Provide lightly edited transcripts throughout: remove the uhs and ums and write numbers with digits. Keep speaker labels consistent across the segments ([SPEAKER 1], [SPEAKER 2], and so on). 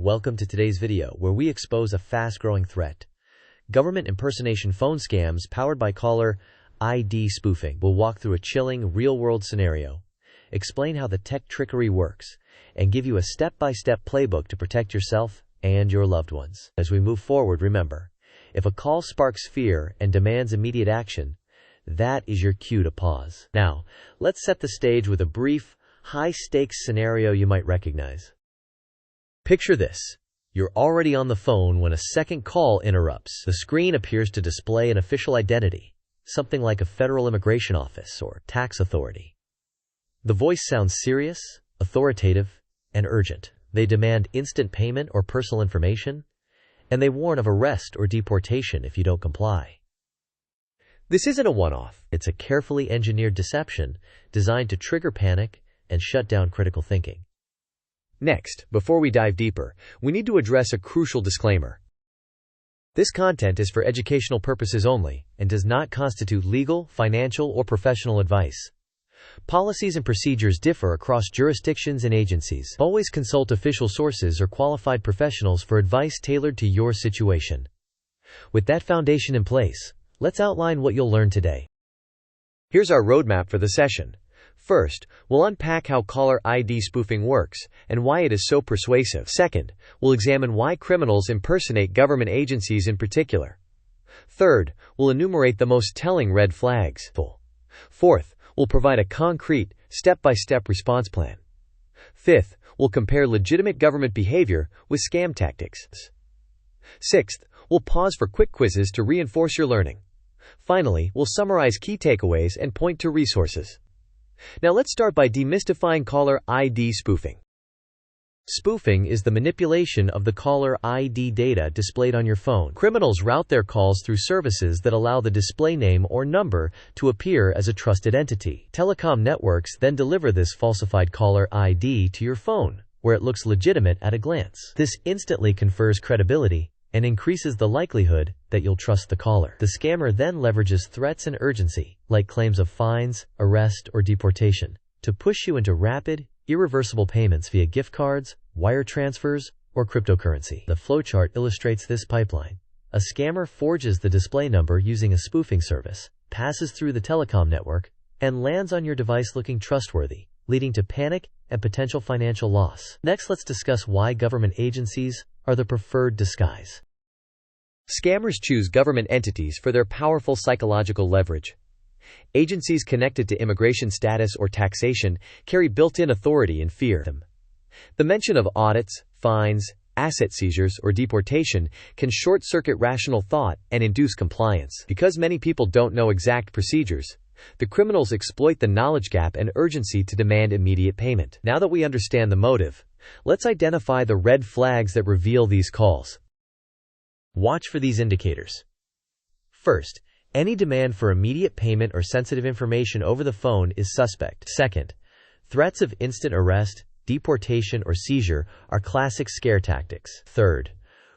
[SPEAKER 1] Welcome to today's video, where we expose a fast-growing threat. Government impersonation phone scams powered by caller ID spoofing. We'll walk through a chilling, real-world scenario, explain how the tech trickery works, and give you a step-by-step playbook to protect yourself and your loved ones. As we move forward, remember, if a call sparks fear and demands immediate action, that is your cue to pause. Now, let's set the stage with a brief, high-stakes scenario you might recognize. Picture this. You're already on the phone when a second call interrupts. The screen appears to display an official identity, something like a federal immigration office or tax authority. The voice sounds serious, authoritative, and urgent. They demand instant payment or personal information, and they warn of arrest or deportation if you don't comply. This isn't a one-off. It's a carefully engineered deception designed to trigger panic and shut down critical thinking. Next, before we dive deeper, we need to address a crucial disclaimer. This content is for educational purposes only and does not constitute legal, financial, or professional advice. Policies and procedures differ across jurisdictions and agencies. Always consult official sources or qualified professionals for advice tailored to your situation. With that foundation in place, let's outline what you'll learn today. Here's our roadmap for the session. First, we'll unpack how caller ID spoofing works and why it is so persuasive. Second, we'll examine why criminals impersonate government agencies in particular. Third, we'll enumerate the most telling red flags. Fourth, we'll provide a concrete, step-by-step response plan. Fifth, we'll compare legitimate government behavior with scam tactics. Sixth, we'll pause for quick quizzes to reinforce your learning. Finally, we'll summarize key takeaways and point to resources. Now let's start by demystifying caller ID spoofing. Spoofing is the manipulation of the caller ID data displayed on your phone. Criminals route their calls through services that allow the display name or number to appear as a trusted entity. Telecom networks then deliver this falsified caller ID to your phone, where it looks legitimate at a glance. This instantly confers credibility and increases the likelihood that you'll trust the caller. The scammer then leverages threats and urgency, like claims of fines, arrest, or deportation, to push you into rapid, irreversible payments via gift cards, wire transfers, or cryptocurrency. The flowchart illustrates this pipeline. A scammer forges the display number using a spoofing service, passes through the telecom network, and lands on your device looking trustworthy, leading to panic and potential financial loss. Next, let's discuss why government agencies are the preferred disguise. Scammers choose government entities for their powerful psychological leverage. Agencies connected to immigration status or taxation carry built-in authority and fear. The mention of audits, fines, asset seizures, or deportation can short-circuit rational thought and induce compliance. Because many people don't know exact procedures, the criminals exploit the knowledge gap and urgency to demand immediate payment. Now that we understand the motive, let's identify the red flags that reveal these calls. Watch for these indicators. First, any demand for immediate payment or sensitive information over the phone is suspect. Second, threats of instant arrest, deportation, or seizure are classic scare tactics. Third,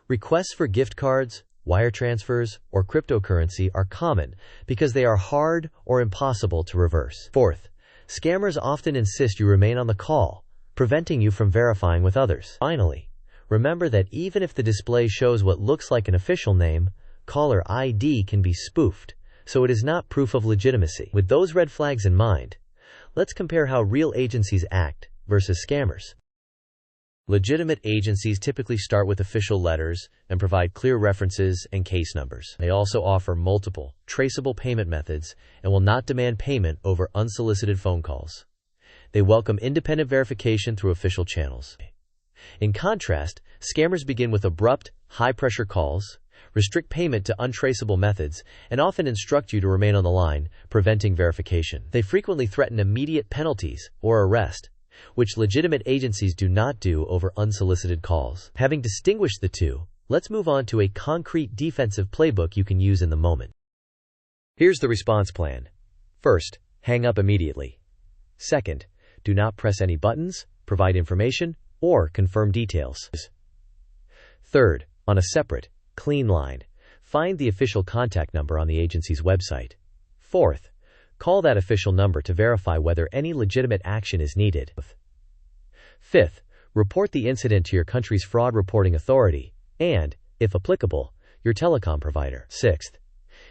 [SPEAKER 1] requests for gift cards, wire transfers, or cryptocurrency are common because they are hard or impossible to reverse. Fourth, scammers often insist you remain on the call, preventing you from verifying with others. Finally, remember that even if the display shows what looks like an official name, caller ID can be spoofed, so it is not proof of legitimacy. With those red flags in mind, let's compare how real agencies act versus scammers. Legitimate agencies typically start with official letters and provide clear references and case numbers. They also offer multiple, traceable payment methods and will not demand payment over unsolicited phone calls. They welcome independent verification through official channels. In contrast, scammers begin with abrupt, high-pressure calls, restrict payment to untraceable methods, and often instruct you to remain on the line, preventing verification. They frequently threaten immediate penalties or arrest, which legitimate agencies do not do over unsolicited calls. Having distinguished the two, let's move on to a concrete defensive playbook you can use in the moment. Here's the response plan. First, hang up immediately. Second, do not press any buttons, provide information, or confirm details. Third, on a separate, clean line, find the official contact number on the agency's website. Fourth, call that official number to verify whether any legitimate action is needed. Fifth, Report the incident to your country's fraud reporting authority and, if applicable, your telecom provider. Sixth,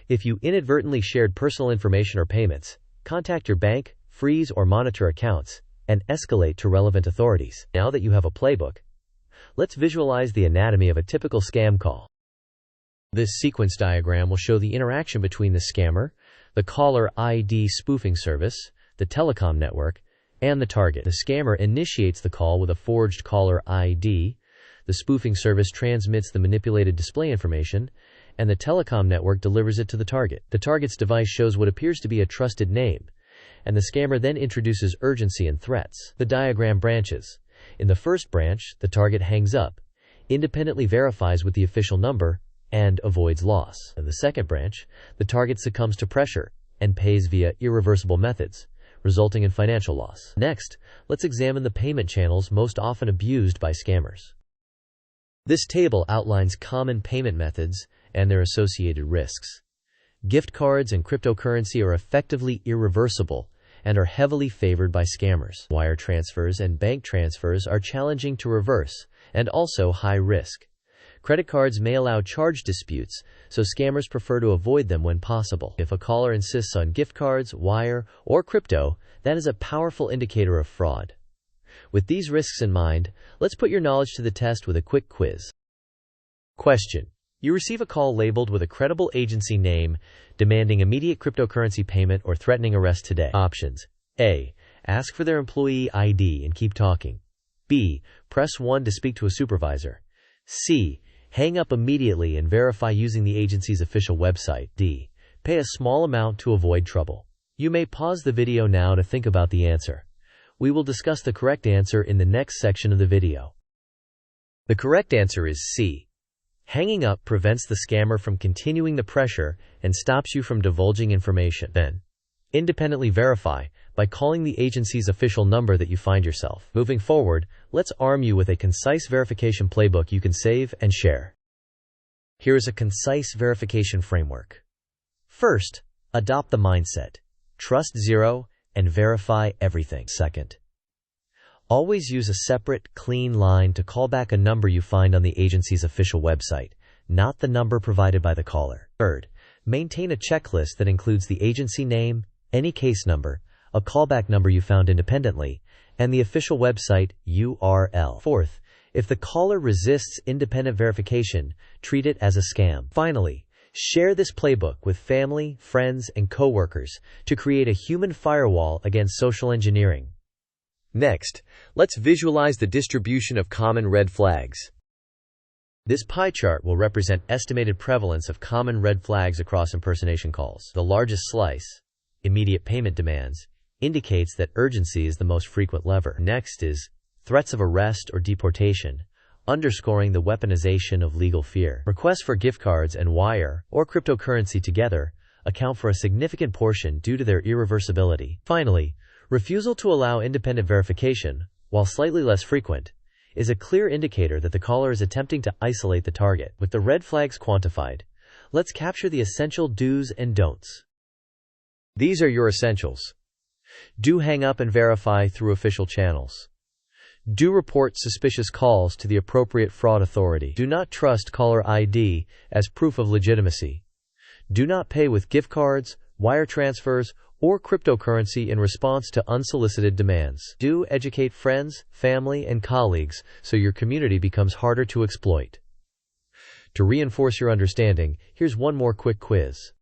[SPEAKER 1] if you inadvertently shared personal information or payments, contact your bank, freeze or monitor accounts, and escalate to relevant authorities. Now that you have a playbook, let's visualize the anatomy of a typical scam call. This sequence diagram will show the interaction between the scammer, the caller ID spoofing service, the telecom network, and the target. The scammer initiates the call with a forged caller ID, the spoofing service transmits the manipulated display information, and the telecom network delivers it to the target. The target's device shows what appears to be a trusted name, and the scammer then introduces urgency and threats. The diagram branches. In the first branch, the target hangs up, independently verifies with the official number, and avoids loss. In the second branch, the target succumbs to pressure and pays via irreversible methods, resulting in financial loss. Next, let's examine the payment channels most often abused by scammers. This table outlines common payment methods and their associated risks. Gift cards and cryptocurrency are effectively irreversible and are heavily favored by scammers. Wire transfers and bank transfers are challenging to reverse and also high risk. Credit cards may allow charge disputes, so scammers prefer to avoid them when possible. If a caller insists on gift cards, wire, or crypto, that is a powerful indicator of fraud. With these risks in mind, let's put your knowledge to the test with a quick quiz. Question: you receive a call labeled with a credible agency name demanding immediate cryptocurrency payment or threatening arrest today. Options: A. Ask for their employee ID and keep talking. B. Press 1 to speak to a supervisor. C. Hang up immediately and verify using the agency's official website. D. Pay a small amount to avoid trouble. You may pause the video now to think about the answer. We will discuss the correct answer in the next section of the video. The correct answer is C. Hanging up prevents the scammer from continuing the pressure and stops you from divulging information. Then, independently verify by calling the agency's official number that you find yourself. Moving forward, let's arm you with a concise verification playbook you can save and share. Here is a concise verification framework. First, adopt the mindset: trust zero and verify everything. Second, always use a separate, clean line to call back a number you find on the agency's official website, not the number provided by the caller. Third, maintain a checklist that includes the agency name, any case number, a callback number you found independently, and the official website URL. Fourth, if the caller resists independent verification, treat it as a scam. Finally, share this playbook with family, friends, and coworkers to create a human firewall against social engineering. Next, let's visualize the distribution of common red flags. This pie chart will represent estimated prevalence of common red flags across impersonation calls. The largest slice, immediate payment demands, indicates that urgency is the most frequent lever. Next is threats of arrest or deportation, underscoring the weaponization of legal fear. Requests for gift cards and wire or cryptocurrency together account for a significant portion due to their irreversibility. Finally, refusal to allow independent verification, while slightly less frequent, is a clear indicator that the caller is attempting to isolate the target. With the red flags quantified, let's capture the essential do's and don'ts. These are your essentials. Do hang up and verify through official channels. Do report suspicious calls to the appropriate fraud authority. Do not trust caller ID as proof of legitimacy. Do not pay with gift cards, wire transfers, or cryptocurrency in response to unsolicited demands. Do educate friends, family, and colleagues so your community becomes harder to exploit. To reinforce your understanding, here's one more quick quiz.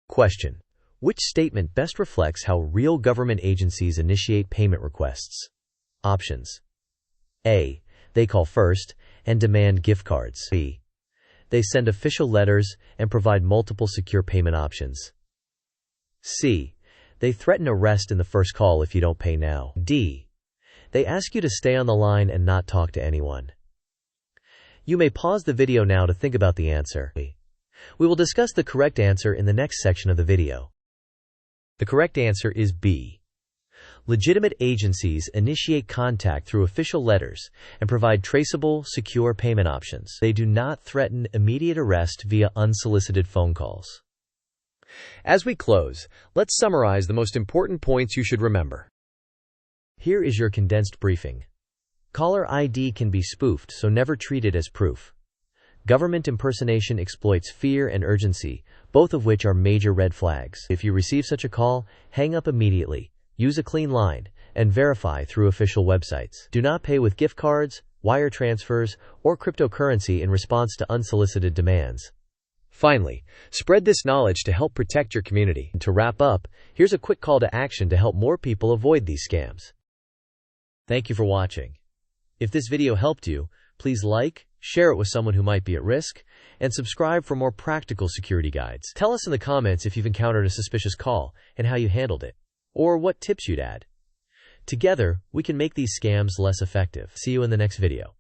[SPEAKER 1] Question: which statement best reflects how real government agencies initiate payment requests? Options: A. They call first and demand gift cards. B. They send official letters and provide multiple secure payment options. C. They threaten arrest in the first call if you don't pay now. D. They ask you to stay on the line and not talk to anyone. You may pause the video now to think about the answer. We will discuss the correct answer in the next section of the video. The correct answer is B. Legitimate agencies initiate contact through official letters and provide traceable, secure payment options. They do not threaten immediate arrest via unsolicited phone calls. As we close, let's summarize the most important points you should remember. Here is your condensed briefing. Caller ID can be spoofed, so never treat it as proof. Government impersonation exploits fear and urgency, both of which are major red flags. If you receive such a call, hang up immediately, use a clean line, and verify through official websites. Do not pay with gift cards, wire transfers, or cryptocurrency in response to unsolicited demands. Finally, spread this knowledge to help protect your community. And to wrap up, here's a quick call to action to help more people avoid these scams. Thank you for watching. If this video helped you, please like, share it with someone who might be at risk, and subscribe for more practical security guides. Tell us in the comments if you've encountered a suspicious call and how you handled it, or what tips you'd add. Together, we can make these scams less effective. See you in the next video.